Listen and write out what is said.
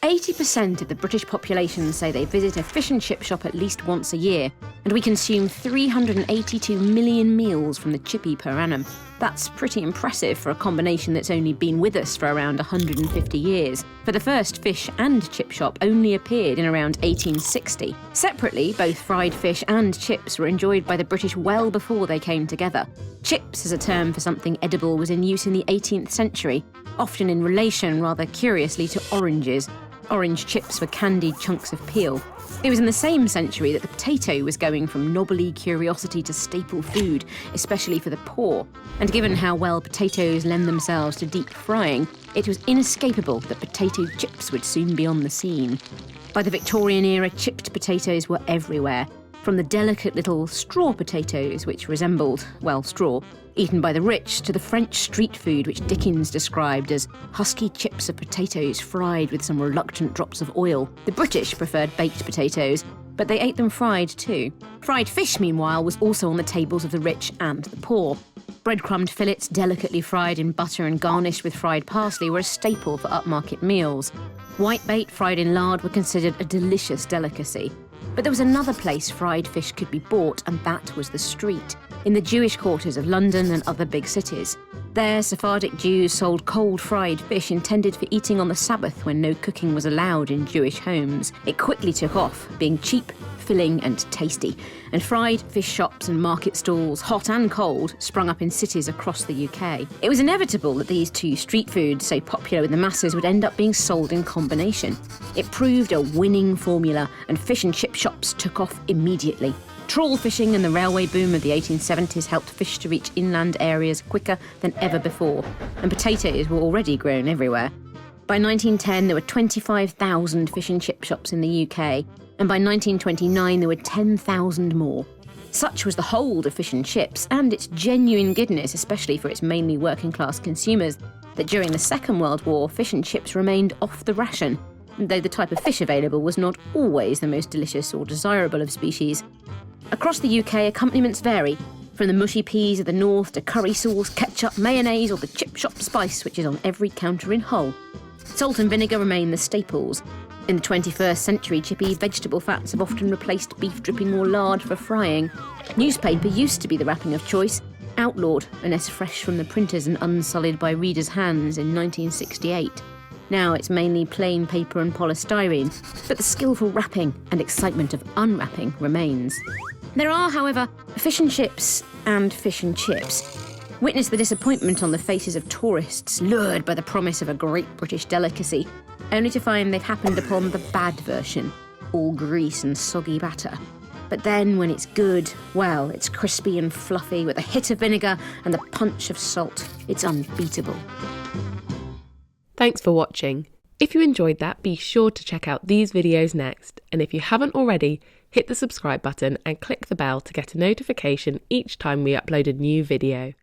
80% of the British population say they visit a fish and chip shop at least once a year, and we consume 382 million meals from the chippy per annum. That's pretty impressive for a combination that's only been with us for around 150 years. For the first fish and chip shop only appeared in around 1860. Separately, both fried fish and chips were enjoyed by the British well before they came together. Chips as a term for something edible was in use in the 18th century, often in relation, rather curiously, to oranges. Orange chips were candied chunks of peel. It was in the same century that the potato was going from nobbly curiosity to staple food, especially for the poor. And given how well potatoes lend themselves to deep frying, it was inescapable that potato chips would soon be on the scene. By the Victorian era, chipped potatoes were everywhere, from the delicate little straw potatoes, which resembled, well, straw, eaten by the rich, to the French street food which Dickens described as husky chips of potatoes fried with some reluctant drops of oil. The British preferred baked potatoes, but they ate them fried too. Fried fish, meanwhile, was also on the tables of the rich and the poor. Breadcrumbed fillets, delicately fried in butter and garnished with fried parsley, were a staple for upmarket meals. Whitebait fried in lard were considered a delicious delicacy. But there was another place fried fish could be bought, and that was the street, in the Jewish quarters of London and other big cities. There, Sephardic Jews sold cold fried fish intended for eating on the Sabbath when no cooking was allowed in Jewish homes. It quickly took off, being cheap, filling and tasty, and fried fish shops and market stalls, hot and cold, sprung up in cities across the UK. It was inevitable that these two street foods, so popular with the masses, would end up being sold in combination. It proved a winning formula, and fish and chip shops took off immediately. Trawl fishing and the railway boom of the 1870s helped fish to reach inland areas quicker than ever before, and potatoes were already grown everywhere. By 1910, there were 25,000 fish and chip shops in the UK, and by 1929 there were 10,000 more. Such was the hold of fish and chips, and its genuine goodness, especially for its mainly working-class consumers, that during the Second World War, fish and chips remained off the ration, though the type of fish available was not always the most delicious or desirable of species. Across the UK, accompaniments vary, from the mushy peas of the north to curry sauce, ketchup, mayonnaise, or the chip shop spice, which is on every counter in Hull. Salt and vinegar remain the staples. In the 21st century, chippy vegetable fats have often replaced beef dripping or lard for frying. Newspaper used to be the wrapping of choice, outlawed unless fresh from the printers and unsullied by readers' hands in 1968. Now it's mainly plain paper and polystyrene, but the skillful wrapping and excitement of unwrapping remains. There are, however, fish and chips and fish and chips. Witness the disappointment on the faces of tourists lured by the promise of a great British delicacy, only to find they've happened upon the bad version, all grease and soggy batter. But then when it's good, well, it's crispy and fluffy with a hit of vinegar and the punch of salt. It's unbeatable. Thanks for watching. If you enjoyed that, be sure to check out these videos next. And if you haven't already, hit the subscribe button and click the bell to get a notification each time we upload a new video.